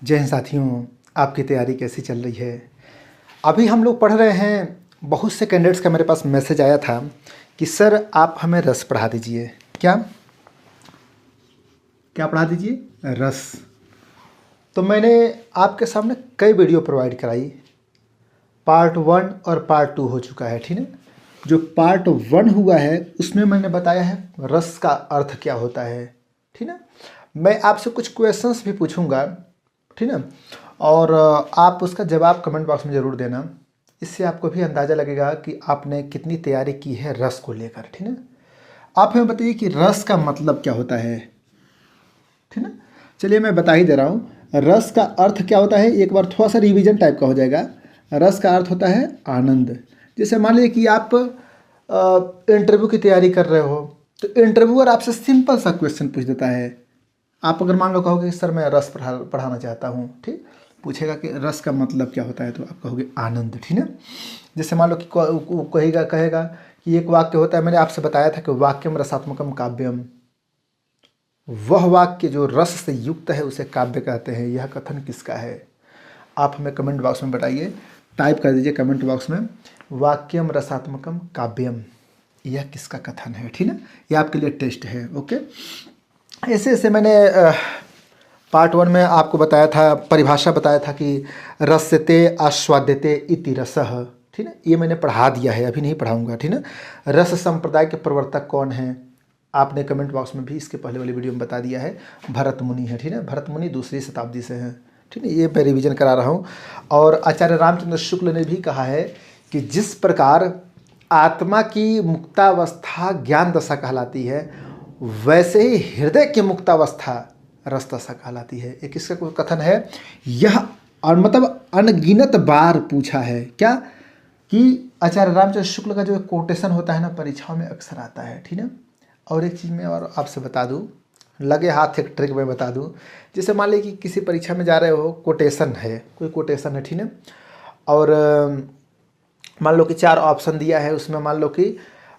जय हिंद साथियों, आपकी तैयारी कैसी चल रही है। अभी हम लोग पढ़ रहे हैं। बहुत से कैंडिडेट्स का मेरे पास मैसेज आया था कि सर आप हमें रस पढ़ा दीजिए। क्या क्या पढ़ा दीजिए? रस। तो मैंने आपके सामने कई वीडियो प्रोवाइड कराई। पार्ट 1 और पार्ट 2 हो चुका है, ठीक है। जो पार्ट 1 हुआ है उसमें मैंने बताया है रस का अर्थ क्या होता है, ठीक है। मैं आपसे कुछ क्वेश्चंस भी पूछूंगा, ठीक है, और आप उसका जवाब कमेंट बॉक्स में ज़रूर देना। इससे आपको भी अंदाज़ा लगेगा कि आपने कितनी तैयारी की है रस को लेकर, ठीक है। आप हमें बताइए कि रस का मतलब क्या होता है, ठीक है। चलिए मैं बता ही दे रहा हूँ रस का अर्थ क्या होता है। एक बार थोड़ा सा रिवीजन टाइप का हो जाएगा। रस का अर्थ होता है आनंद। जैसे मान लीजिए कि आप इंटरव्यू की तैयारी कर रहे हो, तो इंटरव्यूअर आपसे सिंपल सा क्वेश्चन पूछ देता है। आप अगर मान लो कहोगे कि सर मैं रस पढ़ाना चाहता हूँ, ठीक, पूछेगा कि रस का मतलब क्या होता है, तो आप कहोगे आनंद, ठीक है। जैसे मान लो कि कहेगा कि एक वाक्य होता है, मैंने आपसे बताया था कि वाक्यम रसात्मकम काव्यम। वह वाक्य जो रस से युक्त है उसे काव्य कहते हैं। यह कथन किसका है? आप हमें कमेंट बॉक्स में बताइए, टाइप कर दीजिए कमेंट बॉक्स में वाक्यम रसात्मकम काव्यम, यह किसका कथन है, ठीक है। यह आपके लिए टेस्ट है, ओके। ऐसे ऐसे मैंने पार्ट 1 में आपको बताया था, परिभाषा बताया था कि रसते आस्वाद्यते इति रसः, ठीक है। ये मैंने पढ़ा दिया है, अभी नहीं पढ़ाऊंगा, ठीक है। रस संप्रदाय के प्रवर्तक कौन हैं? आपने कमेंट बॉक्स में भी इसके पहले वाली वीडियो में बता दिया है, भरत मुनि है, ठीक है। भरत मुनि दूसरी शताब्दी से हैं, ठीक है। ये मैं रिविजन करा रहा हूँ। और आचार्य रामचंद्र शुक्ल ने भी कहा है कि जिस प्रकार आत्मा की मुक्तावस्था ज्ञान दशा कहलाती है, वैसे ही हृदय की मुक्तावस्था रस दशा कहलाती है। एक इसका कोई कथन है, यह और मतलब अनगिनत बार पूछा है क्या, कि आचार्य रामचंद्र शुक्ल का जो कोटेशन होता है ना, परीक्षाओं में अक्सर आता है, ठीक है। और एक चीज़ मैं और आपसे बता दूं, लगे हाथ एक ट्रिक में बता दूं। जैसे मान लीजिए कि किसी परीक्षा में जा रहे हो, कोटेशन है, कोई कोटेशन है, ठीक है। और मान लो कि 4 ऑप्शन दिया है, उसमें मान लो कि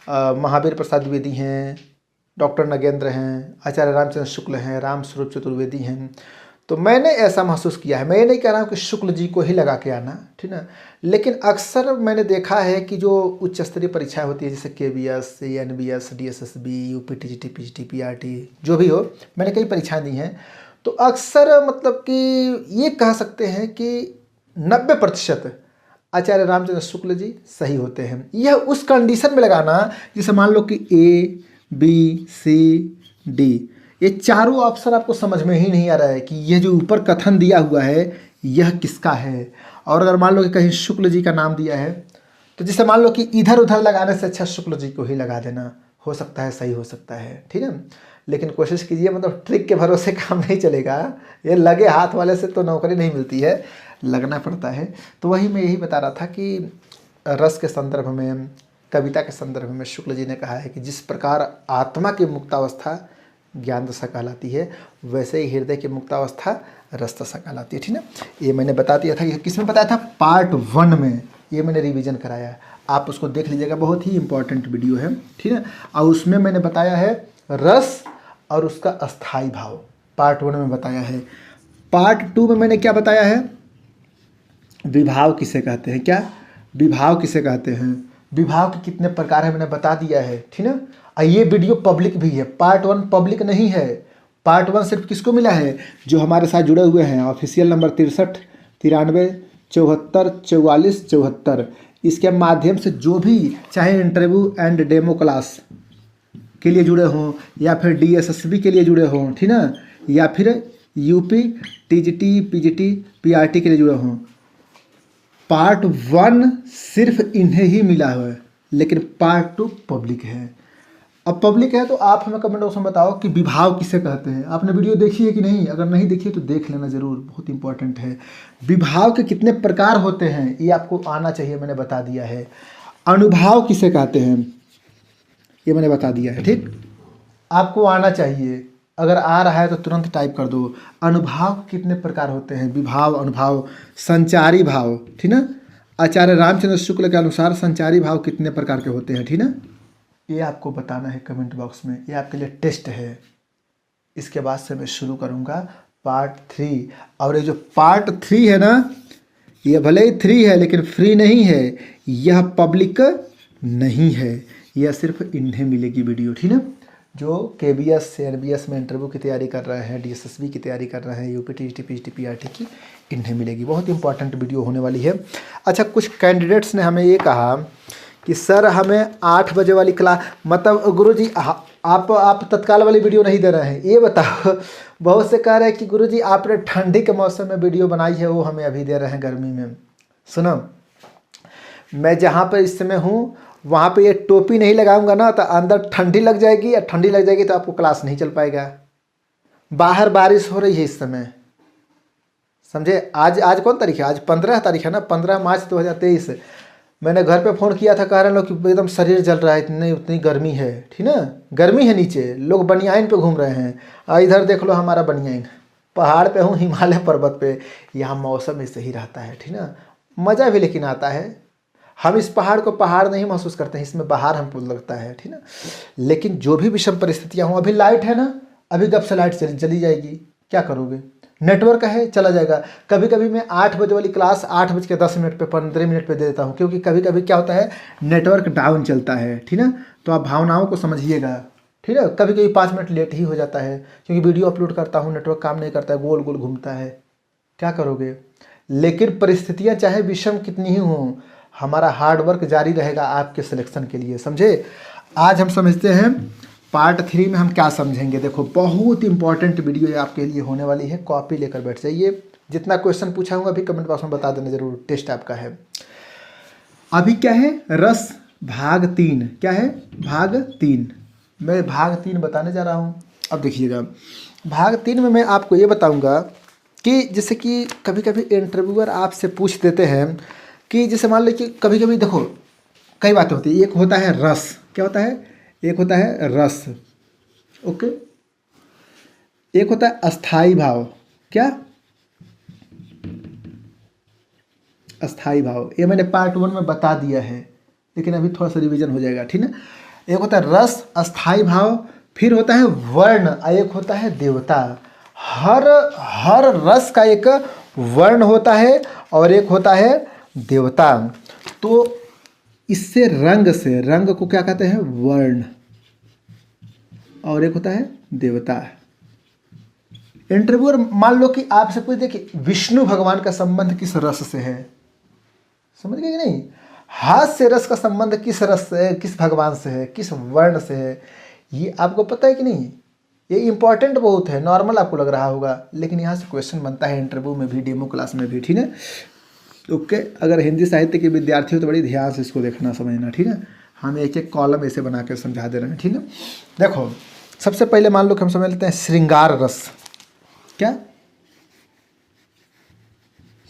महावीर प्रसाद द्विवेदी हैं, डॉक्टर नगेंद्र हैं, आचार्य रामचंद्र शुक्ल हैं, राम स्वरूप चतुर्वेदी हैं। तो मैंने ऐसा महसूस किया है, मैं ये नहीं कह रहा हूँ कि शुक्ल जी को ही लगा के आना, ठीक है, लेकिन अक्सर मैंने देखा है कि जो उच्च स्तरीय परीक्षाएं होती है, जैसे KBS, NBS, DSSB, UP, TGT, PGT, PRT, जो भी हो, मैंने कई परीक्षाएं दी हैं। तो अक्सर मतलब कि ये कह सकते हैं कि 90% आचार्य रामचंद्र शुक्ल जी सही होते हैं। यह उस कंडीशन में लगाना, जैसे मान लो कि ABCD, ये चारों ऑप्शन आपको समझ में ही नहीं आ रहा है कि यह जो ऊपर कथन दिया हुआ है यह किसका है। और अगर मान लो कि कहीं शुक्ल जी का नाम दिया है, तो जैसे मान लो कि इधर उधर लगाने से अच्छा शुक्ल जी को ही लगा देना, हो सकता है सही हो सकता है, ठीक है। लेकिन कोशिश कीजिए, मतलब ट्रिक के भरोसे काम नहीं चलेगा। ये लगे हाथ वाले से तो नौकरी नहीं मिलती है, लगना पड़ता है। तो वही मैं यही बता रहा था कि रस के संदर्भ में, कविता के संदर्भ में शुक्ल जी ने कहा है कि जिस प्रकार आत्मा की मुक्तावस्था ज्ञान दशा कहलाती है, वैसे ही हृदय की मुक्तावस्था रस दशा कहलाती है, ठीक है। ये मैंने बता दिया था। ये किस में बताया था? पार्ट 1 में। ये मैंने रिवीजन कराया है, आप उसको देख लीजिएगा, बहुत ही इंपॉर्टेंट वीडियो है, ठीक है। और उसमें मैंने बताया है रस और उसका अस्थाई भाव, पार्ट 1 में बताया है। पार्ट 2 में मैंने क्या बताया है? विभाव किसे कहते हैं, क्या विभाव किसे कहते हैं, विभाव के कितने प्रकार है मैंने बता दिया है, ठीक है। और ये वीडियो पब्लिक भी है, पार्ट 1 पब्लिक नहीं है। पार्ट 1 सिर्फ किसको मिला है? जो हमारे साथ जुड़े हुए हैं, ऑफिशियल नंबर 63 93 74 44 74, इसके माध्यम से जो भी चाहे इंटरव्यू एंड डेमो क्लास के लिए जुड़े हों, या फिर DSSB के लिए जुड़े हों, ठीक ना, या फिर UP, TGT, PGT, PRT के लिए जुड़े हों, पार्ट 1 सिर्फ इन्हें ही मिला है, लेकिन पार्ट 2 पब्लिक है। अब पब्लिक है तो आप हमें कमेंट बॉक्स में बताओ कि विभाव किसे कहते हैं। आपने वीडियो देखी है कि नहीं? अगर नहीं देखी है तो देख लेना ज़रूर, बहुत इंपॉर्टेंट है। विभाव के कितने प्रकार होते हैं ये आपको आना चाहिए, मैंने बता दिया है। अनुभाव किसे कहते हैं ये मैंने बता दिया है, ठीक, आपको आना चाहिए। अगर आ रहा है तो तुरंत टाइप कर दो। अनुभाव कितने प्रकार होते हैं? विभाव, अनुभाव, संचारी भाव, ठीक ना। आचार्य रामचंद्र शुक्ल के अनुसार संचारी भाव कितने प्रकार के होते हैं, ठीक ना, ये आपको बताना है कमेंट बॉक्स में। ये आपके लिए टेस्ट है। इसके बाद से मैं शुरू करूँगा पार्ट 3। और ये जो पार्ट 3 है ना, ये भले ही 3 है लेकिन फ्री नहीं है, यह पब्लिक नहीं है, यह सिर्फ इन्हें मिलेगी वीडियो, ठीक है। जो KBS से NBS में इंटरव्यू की तैयारी कर रहे हैं, DSSB की तैयारी कर रहे हैं, UPT PGT PRT की, इन्हें मिलेगी। बहुत इंपॉर्टेंट वीडियो होने वाली है। अच्छा, कुछ कैंडिडेट्स ने हमें ये कहा कि सर हमें 8 बजे वाली क्लास, मतलब गुरुजी आप तत्काल वाली वीडियो नहीं दे रहे हैं, ये बताओ। बहुत से कह रहे हैं कि गुरुजी आपने ठंडी के मौसम में वीडियो बनाई है, वो हमें अभी दे रहे हैं गर्मी में। सुनो, मैं जहाँ पर इस समय हूँ वहाँ पे ये टोपी नहीं लगाऊंगा ना तो अंदर ठंडी लग जाएगी, और ठंडी लग जाएगी तो आपको क्लास नहीं चल पाएगा। बाहर बारिश हो रही है इस समय, समझे। आज कौन तारीख है? आज 15 तारीख है ना, 15 मार्च 2023। मैंने घर पे फ़ोन किया था, कह रहे लोग कि एकदम शरीर जल रहा है, उतनी गर्मी है, ठीक ना। गर्मी है, नीचे लोग बनियाइन पे घूम रहे हैं। इधर देख लो हमारा बनियाइन, पहाड़ पे हूँ, हिमालय पर्वत पे। यहाँ मौसम ऐसे ही रहता है, ठीक ना। मज़ा भी लेकिन आता है। हम इस पहाड़ को पहाड़ नहीं महसूस करते हैं, इसमें बाहर हमको लगता है, ठीक ना। लेकिन जो भी विषम परिस्थितियाँ हों, अभी लाइट है ना, अभी कब से लाइट चली जाएगी, क्या करोगे? नेटवर्क है, चला जाएगा। कभी कभी मैं 8 बजे वाली क्लास 8:10 पे 15 मिनट पे दे देता हूँ, क्योंकि कभी कभी क्या होता है, नेटवर्क डाउन चलता है, ठीक ना। तो आप भावनाओं को समझिएगा, ठीक है। कभी कभी 5 मिनट लेट ही हो जाता है, क्योंकि वीडियो अपलोड करता हूँ, नेटवर्क काम नहीं करता है, गोल गोल घूमता है, क्या करोगे? लेकिन परिस्थितियाँ चाहे विषम कितनी ही हों, हमारा हार्डवर्क जारी रहेगा आपके सिलेक्शन के लिए, समझे। आज हम समझते हैं पार्ट 3 में हम क्या समझेंगे। देखो, बहुत इंपॉर्टेंट वीडियो आपके लिए होने वाली है, कॉपी लेकर बैठ जाइए। जितना क्वेश्चन पूछा हूँ अभी कमेंट बॉक्स में बता देना जरूर, टेस्ट आपका है। अभी क्या है? रस भाग 3। क्या है? भाग 3। मैं भाग 3 बताने जा रहा हूँ। अब देखिएगा, भाग 3 में मैं आपको ये बताऊँगा कि जैसे कि कभी कभी इंटरव्यूअर आपसे पूछ देते हैं कि जैसे मान लो कि कभी कभी देखो कई बातें होती है। एक होता है रस, क्या होता है? एक होता है रस, ओके। एक होता है अस्थाई भाव, क्या? अस्थाई भाव, ये मैंने पार्ट 1 में बता दिया है, लेकिन अभी थोड़ा सा रिवीजन हो जाएगा, ठीक है। एक होता है रस, अस्थाई भाव, फिर होता है वर्ण, एक होता है देवता। हर रस का एक वर्ण होता है और एक होता है देवता। तो इससे रंग को क्या कहते हैं? वर्ण, और एक होता है देवता। इंटरव्यूअर मान लो कि आपसे पूछ दे कि विष्णु भगवान का संबंध किस रस से है, समझ गए कि नहीं? हाथ से रस का संबंध किस रस से, किस भगवान से है, किस वर्ण से है, ये आपको पता है कि नहीं? ये इंपॉर्टेंट बहुत है। नॉर्मल आपको लग रहा होगा, लेकिन यहाँ से क्वेश्चन बनता है इंटरव्यू में भी, डेमो क्लास में भी, ठीक है। ओके, अगर हिंदी साहित्य के विद्यार्थी हो तो बड़ी ध्यान से इसको देखना समझना, ठीक है। हम एक एक कॉलम ऐसे बना के समझा दे रहे हैं, ठीक है। देखो, सबसे पहले मान लो कि हम समझ लेते हैं श्रृंगार रस। क्या?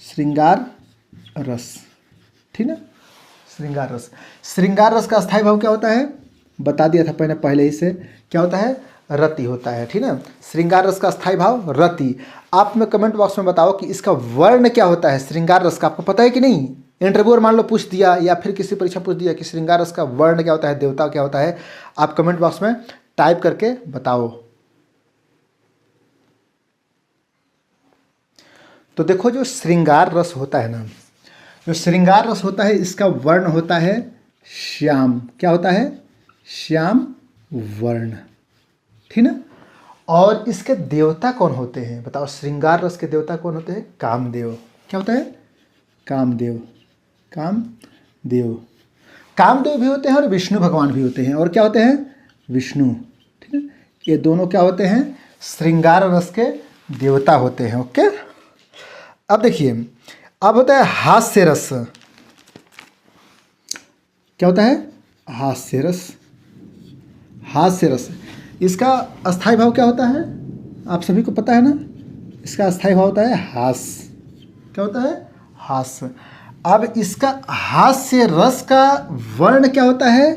श्रृंगार रस, ठीक है। श्रृंगार रस, श्रृंगार रस का अस्थाई भाव क्या होता है? बता दिया था मैंने पहले ही से, क्या होता है? रति होता है, ठीक है। श्रृंगार रस का अस्थाई भाव रति। आप में कमेंट बॉक्स में बताओ कि इसका वर्ण क्या होता है श्रृंगार रस का, आपको पता है कि नहीं? इंटरव्यूअर मान लो पूछ दिया, या फिर किसी परीक्षा पूछ दिया कि श्रृंगार रस का वर्ण क्या होता है, देवता क्या होता है, आप कमेंट बॉक्स में टाइप करके बताओ। तो देखो, जो श्रृंगार रस होता है ना, जो श्रृंगार रस होता है, इसका वर्ण होता है श्याम। क्या होता है? श्याम वर्ण, ठीक ना। और इसके देवता कौन होते हैं बताओ? श्रृंगार रस के देवता कौन होते हैं? कामदेव। क्या होता है? कामदेव। कामदेव, कामदेव भी होते हैं और विष्णु भगवान भी होते हैं। और क्या होते हैं? विष्णु, ठीक है। ये दोनों क्या होते हैं? श्रृंगार रस के देवता होते हैं, ओके। अब देखिए, अब होता है हास्य रस। क्या होता है? हास्य रस। हास्य रस, इसका अस्थाई भाव क्या होता है? आप सभी को पता है ना, इसका अस्थाई भाव होता है हास्य। क्या होता है? हास्य। अब इसका हास्य रस का वर्ण क्या होता है?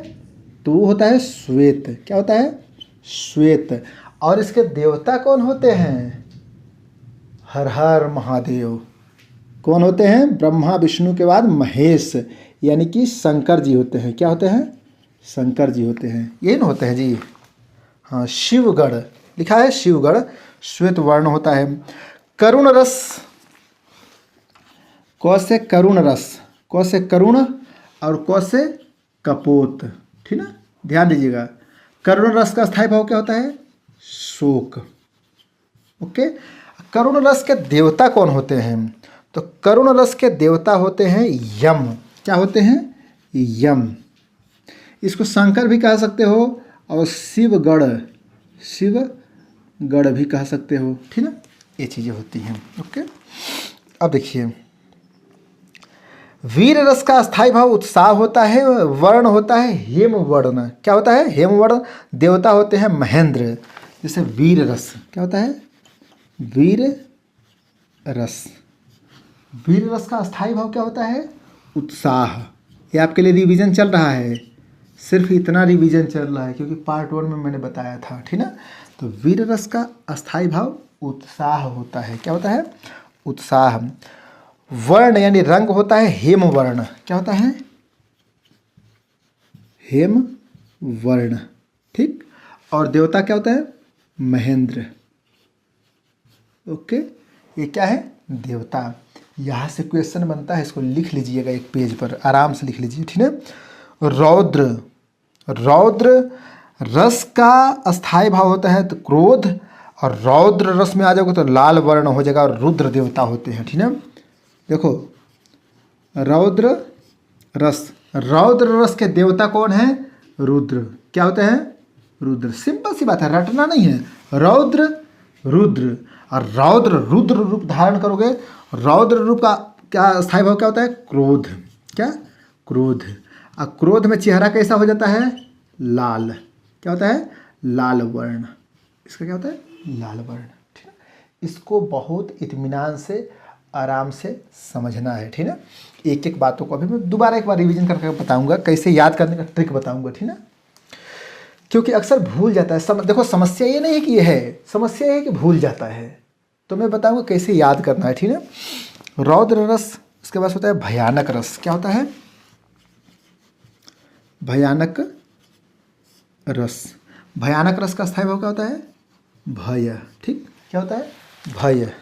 तो वो होता है श्वेत। क्या होता है? श्वेत। और इसके देवता कौन होते हैं? हर हर महादेव। कौन होते हैं? ब्रह्मा विष्णु के बाद महेश, यानी कि शंकर जी होते हैं। क्या होते हैं? शंकर जी होते हैं। यही ना होते हैं जी, हाँ, शिवगढ़। लिखा है शिवगढ़ श्वेत वर्ण होता है। करुण रस, क से करुण रस, क से करुण और क से कपोत, ठीक ना, ध्यान दीजिएगा। करुण रस का स्थायी भाव क्या होता है? शोक। ओके, करुण रस के देवता कौन होते हैं? तो करुण रस के देवता होते हैं यम। क्या होते हैं? यम। इसको शंकर भी कह सकते हो और शिवगढ़, शिवगढ़ भी कह सकते हो, ठीक ना, ये चीज़ें होती हैं। ओके, अब देखिए, वीर रस का स्थायी भाव उत्साह होता है, वर्ण होता है हेम वर्ण। क्या होता है? हेम वर्ण। देवता होते हैं महेंद्र। जैसे वीर रस क्या होता है? वीर रस। वीर रस का स्थायी भाव क्या होता है? उत्साह। ये आपके लिए रिवीजन चल रहा है, सिर्फ इतना रिवीजन चल रहा है क्योंकि पार्ट 1 में मैंने बताया था, ठीक ना। तो वीर रस का स्थायी भाव उत्साह होता है। क्या होता है? उत्साह। वर्ण यानी रंग होता है हेम वर्ण। क्या होता है? हेम वर्ण, ठीक। और देवता क्या होता है? महेंद्र। ओके, ये क्या है? देवता। यहाँ से क्वेश्चन बनता है, इसको लिख लीजिएगा एक पेज पर, आराम से लिख लीजिए, ठीक है। रौद्र, रौद्र रस का स्थायी भाव होता है तो क्रोध, और रौद्र रस में आ जाओगे तो लाल वर्ण हो जाएगा और रुद्र देवता होते हैं, ठीक है। देखो, रौद्र रस, रौद्र रस के देवता कौन है? रुद्र। क्या होते हैं? रुद्र। सिंपल सी बात है, रटना नहीं है। रौद्र रुद्र, और रौद्र रुद्र रूप धारण करोगे। रौद्र रूप का क्या स्थायी भाव क्या होता है? क्रोध। क्या? क्रोध। और क्रोध में चेहरा कैसा हो जाता है? लाल। क्या होता है? लाल वर्ण। इसका क्या होता है? लाल वर्ण, ठीक है। इसको बहुत इत्मीनान से, आराम से समझना है, ठीक है। एक एक बातों को अभी मैं दोबारा एक बार रिवीजन करके बताऊंगा, कैसे याद करने का ट्रिक बताऊंगा, ठीक है, क्योंकि अक्सर भूल जाता है। देखो, समस्या ये नहीं है कि ये है, समस्या ये है कि भूल जाता है। तो मैं बताऊंगा कैसे याद करना है, ठीक है। रौद्र रस, इसके बाद होता है भयानक रस। क्या होता है? भयानक रस। भयानक रस का स्थायी भाव क्या होता है? भय, ठीक। क्या होता है? भय।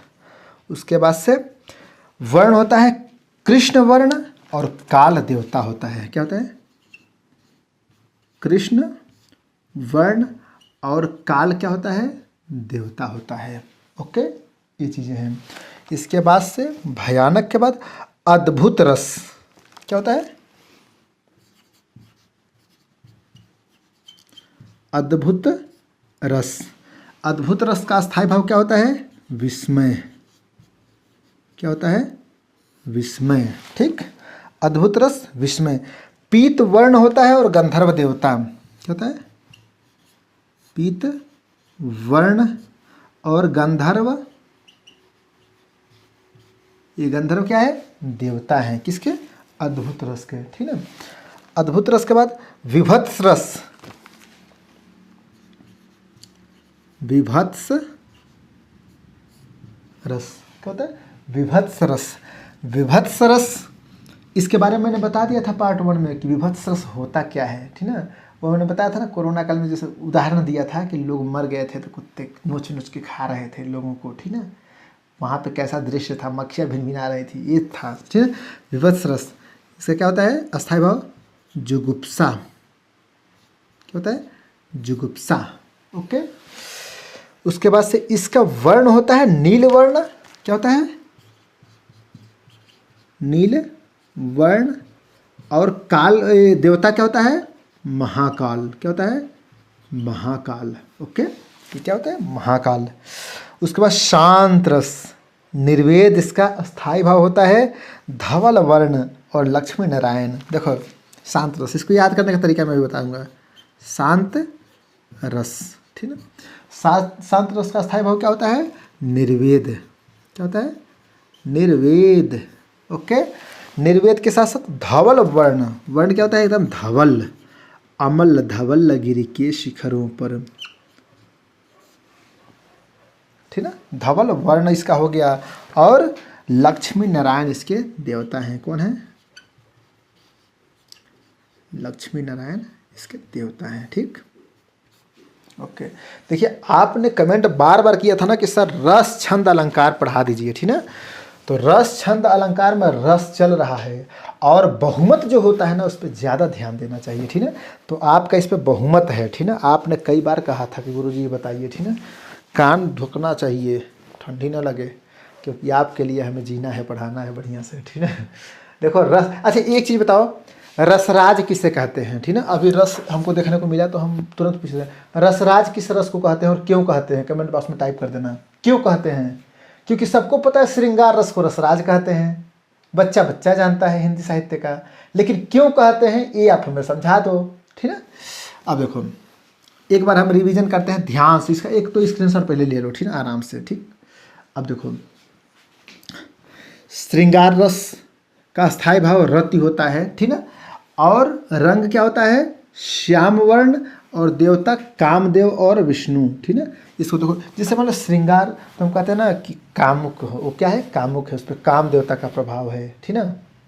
उसके बाद से वर्ण होता है कृष्ण वर्ण, और काल देवता होता है। क्या होता है? कृष्ण वर्ण और काल क्या होता है? देवता होता है। ओके, ये चीज़ें हैं। इसके बाद से भयानक के बाद अद्भुत रस। क्या होता है? अद्भुत रस। अद्भुत रस का स्थायी भाव क्या होता है? विस्मय। क्या होता है? विस्मय, ठीक। अद्भुत रस, विस्मय। पीत वर्ण होता है और गंधर्व देवता। क्या होता है? पीत वर्ण और गंधर्व, ये गंधर्व क्या है? देवता है। किसके? अद्भुत रस के, ठीक है। अद्भुत रस के बाद विभत्स रस। विभत्स रस क्या होता है? विभत्स रस। विभत्स रस, इसके बारे में मैंने बता दिया था पार्ट 1 में कि विभत्स रस होता क्या है, ठीक ना। वो मैंने बताया था ना, कोरोना काल में जैसे उदाहरण दिया था कि लोग मर गए थे तो कुत्ते नोच नोच के खा रहे थे लोगों को, ठीक ना। वहाँ पे कैसा दृश्य था, मक्खियाँ भिनभिना रही थी, ये था, ठीक है। विभत्स रस, इसका क्या होता है? अस्थायी भाव जुगुप्सा। क्या होता है? जुगुप्सा। ओके, उसके बाद से इसका वर्ण होता है नील वर्ण। क्या होता है? नील वर्ण। और काल देवता क्या होता है? महाकाल। क्या होता है? महाकाल। ओके, ये क्या होता है? महाकाल। उसके बाद शांत रस, निर्वेद, इसका स्थायी भाव होता है धवल वर्ण और लक्ष्मी नारायण। देखो, शांत रस, इसको याद करने का तरीका मैं भी बताऊंगा। शांत रस, ठीक है। शांत रस का स्थायी भाव क्या होता है? निर्वेद। क्या होता है? निर्वेद। ओके, निर्वेद के साथ साथ धवल वर्ण। वर्ण क्या होता है? एकदम धवल, अमल धवल गिरि के शिखरों पर, ठीक ना। धवल वर्ण इसका हो गया। और लक्ष्मी नारायण इसके देवता हैं। कौन है? लक्ष्मी नारायण इसके देवता हैं, ठीक। ओके, देखिए आपने कमेंट बार बार किया था ना कि सर रस छंद अलंकार पढ़ा दीजिए, ठीक ना। तो रस छंद अलंकार में रस चल रहा है और बहुमत जो होता है ना उस पर ज़्यादा ध्यान देना चाहिए, ठीक ना। तो आपका इस पर बहुमत है, ठीक ना। आपने कई बार कहा था कि गुरुजी ये बताइए, ठीक ना। कान ढुकना चाहिए, ठंडी ना लगे, क्योंकि आपके लिए हमें जीना है, पढ़ाना है बढ़िया से, ठीक है। देखो रस, अच्छा एक चीज़ बताओ, रसराज किसे कहते हैं, ठीक ना। अभी रस हमको देखने को मिला तो हम तुरंत पूछ रहे हैं रसराज किस रस को कहते हैं और क्यों कहते हैं। कमेंट बॉक्स में टाइप कर देना क्यों कहते हैं। क्योंकि सबको पता है श्रृंगार रस को रसराज कहते हैं, बच्चा बच्चा जानता है हिंदी साहित्य का, लेकिन क्यों कहते हैं ये आप हमें समझा दो, ठीक है। अब देखो एक बार हम रिवीजन करते हैं ध्यान से, इसका एक तो स्क्रीनशॉट पहले ले लो, ठीक है, आराम से, ठीक। अब देखो श्रृंगार रस का स्थायी भाव रति होता है, ठीक ना। और रंग क्या होता है, श्याम वर्ण, और देवता कामदेव और विष्णु, ठीक ना। इसको देखो जैसे मतलब श्रृंगार तो हम कहते हैं ना कि कामुक हो, वो क्या है, कामुक है, उस पर काम देवता का प्रभाव है, ठीक ना।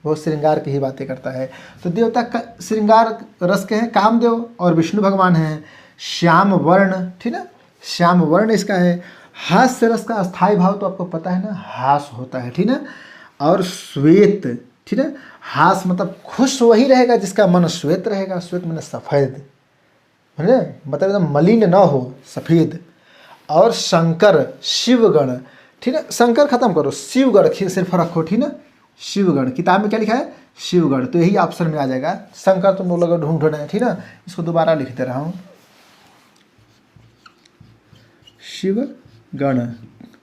वो श्रृंगार की ही बातें करता है। तो देवता का श्रृंगार रस के हैं कामदेव और विष्णु भगवान हैं। श्याम वर्ण, ठीक ना, श्याम वर्ण इसका है। हास्य रस का अस्थायी भाव तो आपको पता है ना, हास होता है, ठीक ना। और श्वेत, ठीक है, हास मतलब खुश वही रहेगा जिसका मन श्वेत रहेगा। श्वेत मतलब सफ़ेद, है ना, मतलब एकदम मलिन ना हो, सफ़ेद। और शंकर शिवगण, ठीक है, शंकर खत्म करो, शिवगण सिर्फ रखो, ठीक ना। शिवगण किताब में क्या लिखा है, शिवगण, तो यही ऑप्शन में आ जाएगा। शंकर तुम लोग ढूंढ रहे हैं, ठीक ना। इसको दोबारा लिख दे रहा हूँ, शिवगण,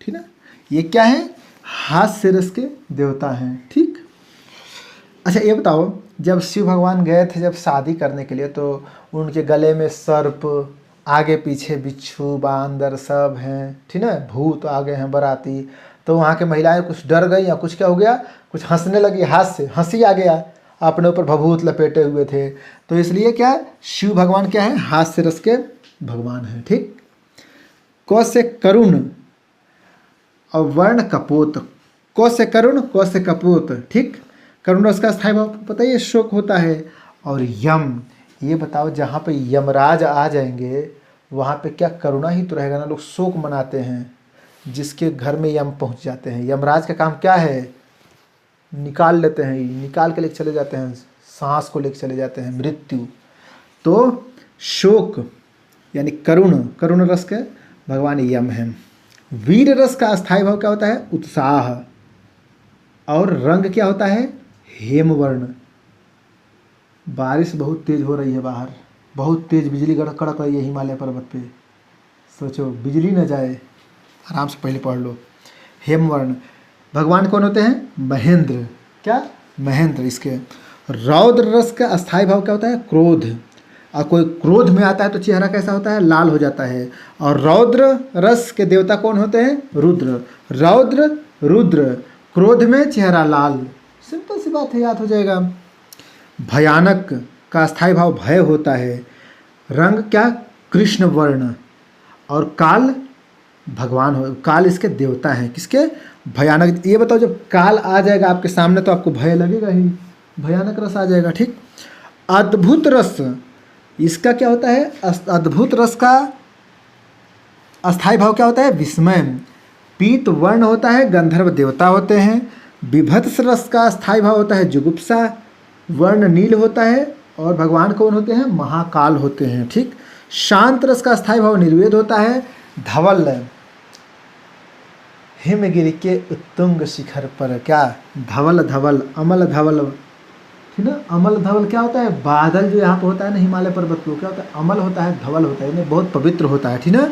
ठीक ना। ये क्या है, हास्य रस के देवता हैं, ठीक। अच्छा ये बताओ, जब शिव भगवान गए थे जब शादी करने के लिए, तो उनके गले में सर्प, आगे पीछे बिच्छू बांदर सब हैं, ठीक है, भूत आगे हैं बराती। तो वहाँ के महिलाएं कुछ डर गई या कुछ क्या हो गया, कुछ हंसने लगी, हाथ से हंसी आ गया, अपने ऊपर भभूत लपेटे हुए थे। तो इसलिए क्या शिव भगवान क्या है, हास्य रस के भगवान हैं, ठीक। क से करुण और वर्ण कपोत, क से करुण क से कपोत, ठीक। करुण रस का स्थायी भाव पता है, शोक होता है। और यम, ये बताओ जहाँ पे यमराज आ जाएंगे वहाँ पे क्या करुणा ही तो रहेगा ना, लोग शोक मनाते हैं जिसके घर में यम पहुँच जाते हैं। यमराज का काम क्या है, निकाल लेते हैं, निकाल के लेके चले जाते हैं, सांस को लेके चले जाते हैं, मृत्यु। तो शोक यानी करुण, करुण रस के भगवान यम हैं। वीर रस का स्थायी भाव क्या होता है, उत्साह। और रंग क्या होता है, हेमवर्ण। बारिश बहुत तेज हो रही है बाहर, बहुत तेज बिजली कड़क रही है हिमालय पर्वत पे, सोचो बिजली न जाए, आराम से पहले पढ़ लो। हेमवर्ण भगवान कौन होते हैं, महेंद्र, क्या महेंद्र। इसके रौद्र रस का अस्थायी भाव क्या होता है, क्रोध। और कोई क्रोध में आता है तो चेहरा कैसा होता है, लाल हो जाता है। और रौद्र रस के देवता कौन होते हैं, रुद्र। रौद्र रुद्र, क्रोध में चेहरा लाल, सिंपल सी बात है, याद हो जाएगा। भयानक का स्थायी भाव भय होता है। रंग क्या, कृष्ण वर्ण। और काल भगवान हो, काल इसके देवता हैं, किसके, भयानक। ये बताओ जब काल आ जाएगा आपके सामने तो आपको भय लगेगा ही, भयानक रस आ जाएगा, ठीक। अद्भुत रस, इसका क्या होता है, अद्भुत रस का अस्थायी भाव क्या होता है, विस्मय। पीत वर्ण होता है, गंधर्व देवता होते हैं। विभत्स रस का स्थायी भाव होता है, जुगुप्सा। वर्ण नील होता है और भगवान कौन होते हैं, महाकाल होते हैं, ठीक। शांत रस का स्थायी भाव निर्वेद होता है। धवल, हिमगिरि के उत्तुंग शिखर पर, क्या धवल धवल, अमल धवल, ठीक ना। अमल धवल क्या होता है, बादल जो यहाँ पर होता है ना हिमालय पर्वत को, क्या होता है, अमल होता है, धवल होता है, बहुत पवित्र होता है, ठीक ना।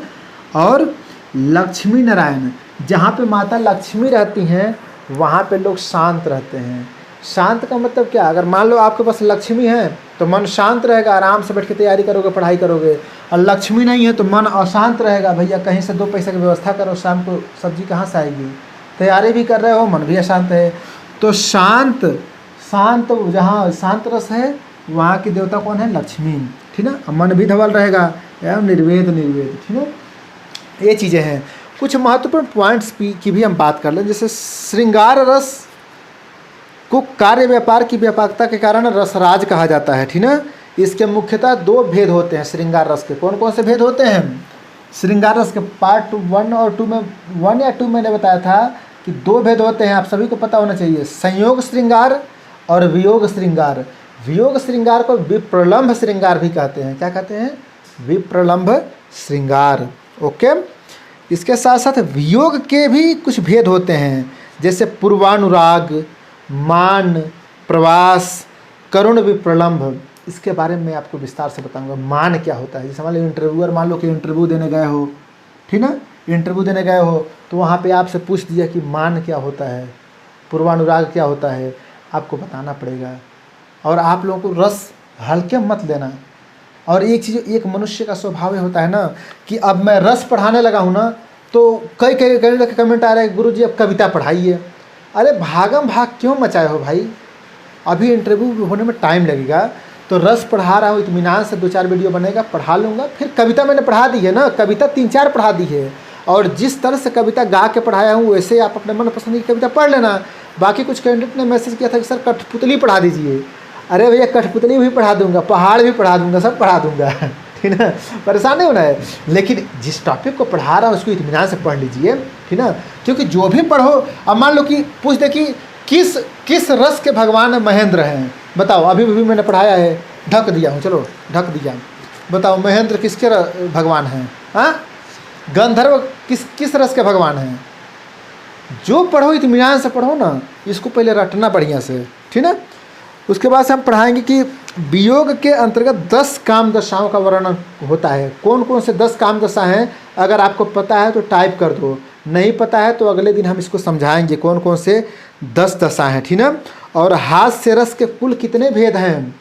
और लक्ष्मी नारायण, जहाँ पे माता लक्ष्मी रहती हैं वहाँ पे लोग शांत रहते हैं। शांत का मतलब क्या, अगर मान लो आपके पास लक्ष्मी है तो मन शांत रहेगा, आराम से बैठ के तैयारी करोगे, पढ़ाई करोगे। और लक्ष्मी नहीं है तो मन अशांत रहेगा, भैया कहीं से 2 पैसे की व्यवस्था करो, शाम को सब्जी कहाँ से आएगी, तैयारी भी कर रहे हो, मन भी अशांत है। तो शांत, शांत जहाँ शांत रस है वहाँ की देवता कौन है, लक्ष्मी, ठीक ना। मन भी धवल रहेगा, एवं निर्वेद निर्वेद, ठीक है। ये चीज़ें हैं। कुछ महत्वपूर्ण पॉइंट्स की भी हम बात कर लें, जैसे श्रृंगार रस को कार्य व्यापार की व्यापकता के कारण रसराज कहा जाता है, ठीक ना। इसके मुख्यतः दो भेद होते हैं श्रृंगार रस के। कौन कौन से भेद होते हैं? श्रृंगार रस के पार्ट 1 और 2 में, 1 या 2 मैंने बताया था कि दो भेद होते हैं, आप सभी को पता होना चाहिए, संयोग श्रृंगार और वियोग श्रृंगार। वियोग श्रृंगार को विप्रलंभ श्रृंगार भी कहते हैं। क्या कहते हैं? विप्रलंभ श्रृंगार। ओके। इसके साथ साथ वियोग के भी कुछ भेद होते हैं, जैसे पूर्वानुराग, मान, प्रवास, करुण विप्रलंभ। इसके बारे में आपको विस्तार से बताऊंगा। मान क्या होता है? जैसे मान लो इंटरव्यूअर, मान लो कि इंटरव्यू देने गए हो, ठीक ना, इंटरव्यू देने गए हो तो वहाँ पे आपसे पूछ दिया कि मान क्या होता है, पूर्वानुराग क्या होता है, आपको बताना पड़ेगा। और आप लोगों को रस हल्के मत लेना। और एक चीज़, एक मनुष्य का स्वभाव होता है ना कि अब मैं रस पढ़ाने लगा हूँ ना, तो कई कमेंट आ रहे हैं, गुरुजी अब कविता पढ़ाइए। अरे भागम भाग क्यों मचाए हो भाई? अभी इंटरव्यू होने में टाइम लगेगा, तो रस पढ़ा रहा हूँ, इत्मीनान से 2-4 वीडियो बनेगा, पढ़ा लूँगा। फिर कविता मैंने पढ़ा दी है ना, कविता 3-4 पढ़ा दी है। और जिस तरह से कविता गा के पढ़ाया हूँ वैसे आप अपने मनपसंद की कविता पढ़ लेना। बाकी कुछ कैंडिडेट ने मैसेज किया था कि सर कठपुतली पढ़ा दीजिए। अरे भैया कठपुतली भी पढ़ा दूंगा, पहाड़ भी पढ़ा दूंगा, सब पढ़ा दूंगा, ठीक ना, परेशान नहीं होना है। लेकिन जिस टॉपिक को पढ़ा रहा हूँ उसको इत्मीनान से पढ़ लीजिए, ठीक ना। क्योंकि जो भी पढ़ो, अब मान लो कि पूछ दे कि किस रस के भगवान महेंद्र हैं, बताओ। अभी भी मैंने पढ़ाया है, ढक दिया हूँ, चलो ढक दिया। बताओ महेंद्र किसके भगवान हैं? हाँ, गंधर्व किस रस के भगवान हैं? जो पढ़ो इत्मीनान से पढ़ो ना, इसको पहले रटना बढ़िया से, ठीक ना। उसके बाद से हम पढ़ाएंगे कि वियोग के अंतर्गत 10 काम दशाओं का वर्णन होता है। कौन कौन से 10 काम दशा हैं? अगर आपको पता है तो टाइप कर दो, नहीं पता है तो अगले दिन हम इसको समझाएंगे कौन कौन से 10 दशा हैं, ठीक ना। और हास्य रस के कुल कितने भेद हैं?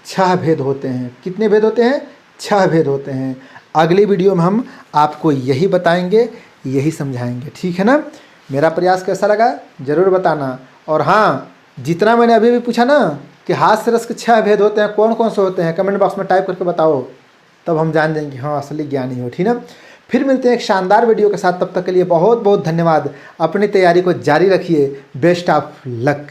6 भेद होते हैं। कितने भेद होते हैं? 6 भेद होते हैं। अगली वीडियो में हम आपको यही बताएंगे, यही समझाएंगे, ठीक है ना। मेरा प्रयास कैसा लगा ज़रूर बताना। और हाँ, जितना मैंने अभी भी पूछा ना कि हास्य रस के 6 भेद होते हैं, कौन कौन से होते हैं, कमेंट बॉक्स में टाइप करके बताओ, तब हम जान जाएंगे हाँ असली ज्ञानी हो, ठीक ना। फिर मिलते हैं एक शानदार वीडियो के साथ, तब तक के लिए बहुत बहुत धन्यवाद। अपनी तैयारी को जारी रखिए। Best of luck.